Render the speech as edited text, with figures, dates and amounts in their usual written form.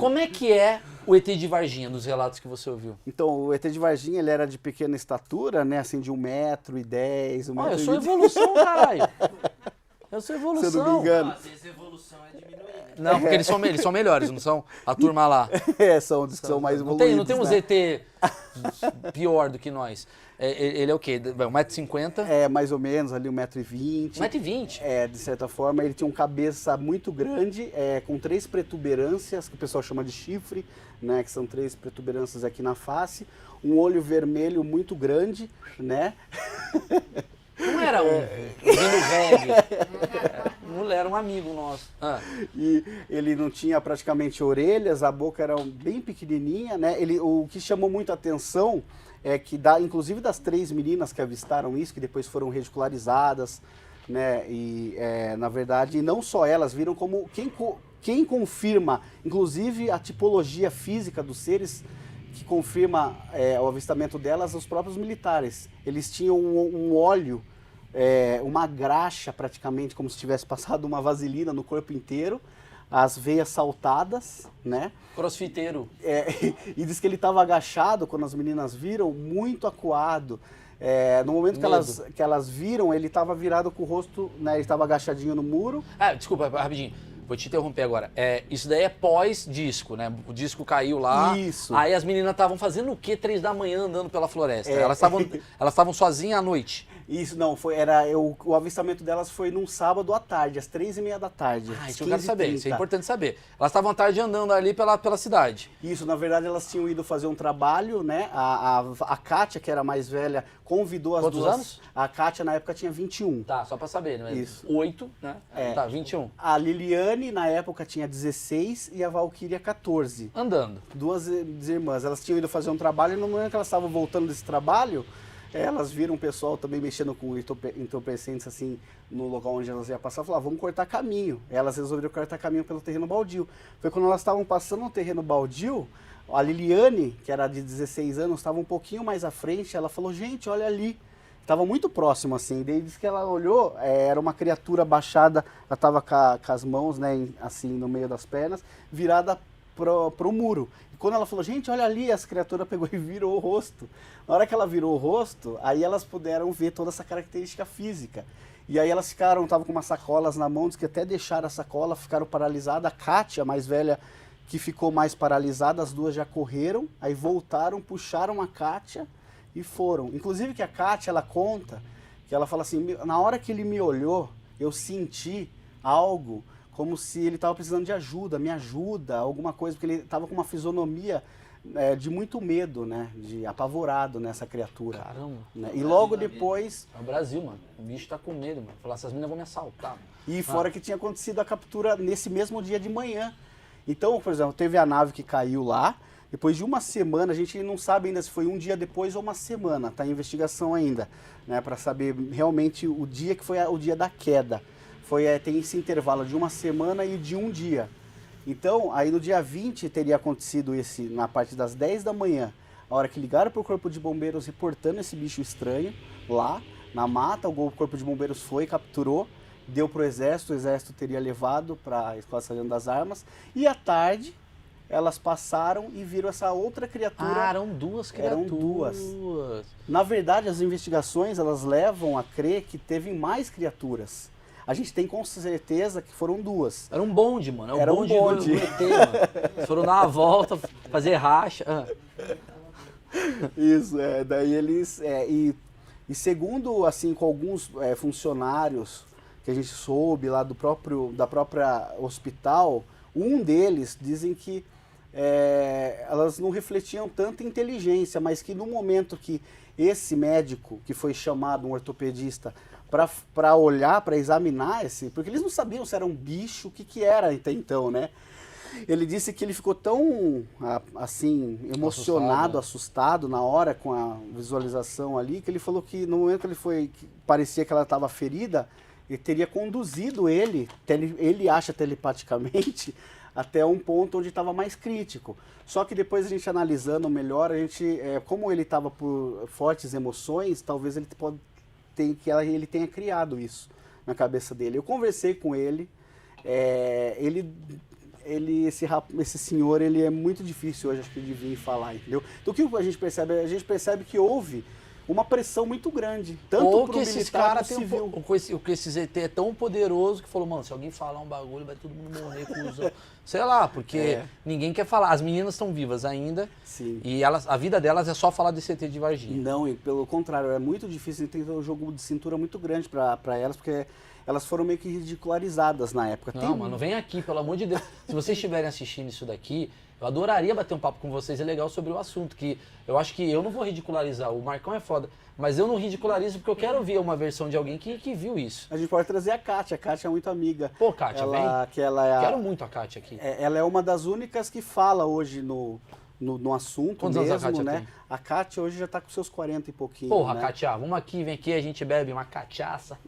Como é que é o ET de Varginha, nos relatos que você ouviu? Então, o ET de Varginha, ele era de pequena estatura, né? Assim, de 1,10 m, 1,20 m. Olha, eu sou evolução, caralho. Eu sou evolução. Se eu não me engano. Às vezes a evolução é diminuir, né? Não, porque eles são melhores, não são a turma lá. São dos que são mais Não evoluídos, tem um né? ET pior do que nós. Ele é o quê? 1,50 m? É, mais ou menos, ali 1,20 m. 1,20 m? É, de certa forma, ele tinha uma cabeça muito grande, com 3 protuberâncias, que o pessoal chama de chifre, né? Que são 3 protuberâncias aqui na face. Um olho vermelho muito grande, né? Não era ouvindo reggae. Não era um amigo nosso. E ele não tinha praticamente orelhas, a boca era bem pequenininha, né? O que chamou muito a atenção é que, inclusive das 3 meninas que avistaram isso, que depois foram ridicularizadas, né? E, na verdade, não só elas viram como quem confirma, inclusive, a tipologia física dos seres, que confirma o avistamento delas, os próprios militares. Eles tinham um óleo, uma graxa praticamente, como se tivesse passado uma vaselina no corpo inteiro, as veias saltadas, né? Crossfiteiro. E diz que ele estava agachado, quando as meninas viram, muito acuado. No momento que elas viram, ele estava virado com o rosto, né? Ele estava agachadinho no muro. Desculpa, rapidinho. Vou te interromper agora. Isso daí é pós-disco, né? O disco caiu lá. Isso. Aí as meninas estavam fazendo o quê 3 da manhã andando pela floresta? Elas estavam sozinhas à noite. Isso, não, o avistamento delas foi num sábado à tarde, às 3h30 da tarde. Isso eu quero saber, isso é importante saber. Elas estavam à tarde andando ali pela cidade. Isso, na verdade elas tinham ido fazer um trabalho, né? A Kátia, que era a mais velha, convidou as Quantos duas... anos? A Kátia na época tinha 21. Tá, só pra saber, né? Isso. 8, né? Tá, 21. A Liliane, na época, tinha 16 e a Valquíria 14. Andando. Duas irmãs. Elas tinham ido fazer um trabalho e no momento que elas estavam voltando desse trabalho, elas viram o pessoal também mexendo com entorpecentes assim no local onde elas iam passar, falaram, vamos cortar caminho. Elas resolveram cortar caminho pelo terreno baldio. Foi quando elas estavam passando no terreno baldio, a Liliane, que era de 16 anos, estava um pouquinho mais à frente, ela falou, gente, olha ali. Estava muito próximo assim, daí disse que ela olhou, era uma criatura baixada, ela estava com as mãos, né, assim, no meio das pernas, virada pro muro. E quando ela falou, gente, olha ali, essa criatura pegou e virou o rosto. Na hora que ela virou o rosto, aí elas puderam ver toda essa característica física. E aí elas estavam com umas sacolas na mão, diz que até deixaram a sacola, ficaram paralisadas. A Kátia, a mais velha, que ficou mais paralisada, as duas já correram, aí voltaram, puxaram a Kátia e foram. Inclusive que a Kátia, ela conta, que ela fala assim, na hora que ele me olhou, eu senti algo como se ele estava precisando de ajuda, me ajuda, alguma coisa, porque ele estava com uma fisionomia de muito medo, né, de apavorado nessa criatura. Caramba. Né? E logo depois... É o Brasil, mano. O bicho tá com medo, mano. Falar, essas meninas vão me assaltar. Mano. E fora que tinha acontecido a captura nesse mesmo dia de manhã. Então, por exemplo, teve a nave que caiu lá, depois de uma semana, a gente não sabe ainda se foi um dia depois ou uma semana, tá em investigação ainda, né, para saber realmente o dia que foi o dia da queda. Tem esse intervalo de uma semana e de um dia. Então, aí no dia 20 teria acontecido na parte das 10 da manhã, a hora que ligaram para o Corpo de Bombeiros reportando esse bicho estranho lá na mata, o Corpo de Bombeiros foi, capturou, deu para o Exército teria levado para a Escola Sargento das Armas, e à tarde elas passaram e viram essa outra criatura. Eram duas criaturas. Eram duas. Na verdade, as investigações, elas levam a crer que teve mais criaturas. A gente tem com certeza que foram duas. Era um bonde, mano. Era um bonde. Do ET, mano. Eles foram dar uma volta, fazer racha. Isso, daí eles... E segundo, assim, com alguns funcionários que a gente soube lá da própria hospital, um deles dizem que elas não refletiam tanta inteligência, mas que no momento que esse médico, que foi chamado, um ortopedista, para olhar, para examinar porque eles não sabiam se era um bicho, o que era até então, né? Ele disse que ele ficou tão, assim, emocionado, assustado na hora com a visualização ali, que ele falou que no momento que parecia que ela estava ferida, ele teria conduzido ele acha telepaticamente, até um ponto onde estava mais crítico. Só que depois a gente analisando melhor, como ele estava por fortes emoções, talvez ele tenha criado isso na cabeça dele. Eu conversei com ele, ele esse senhor, ele é muito difícil hoje, acho que, de vir falar, entendeu? Então o que a gente percebe? A gente percebe que houve uma pressão muito grande, tanto Ou pro que esses militar caras quanto têm civil. ou que esse ZT é tão poderoso que falou, mano, se alguém falar um bagulho, vai todo mundo morrer, cuzão. Sei lá, porque ninguém quer falar. As meninas estão vivas ainda. Sim. E a vida delas é só falar desse ET de Varginha. Não, e pelo contrário, é muito difícil, tem um jogo de cintura muito grande para elas, porque elas foram meio que ridicularizadas na época. Não, mano, vem aqui, pelo amor de Deus. Se vocês estiverem assistindo isso daqui, eu adoraria bater um papo com vocês, é legal sobre o assunto, que eu acho que eu não vou ridicularizar, o Marcão é foda, mas eu não ridicularizo porque eu quero ver uma versão de alguém que viu isso. A gente pode trazer a Kátia é muito amiga. Pô, Kátia, vem. Que ela é Quero muito a Kátia aqui. ela é uma das únicas que fala hoje no assunto. Quantos anos mesmo, a Kátia né? tem? A Kátia hoje já tá com seus 40 e pouquinho. Porra, né? Kátia, vamos aqui, vem aqui, a gente bebe uma cachaça.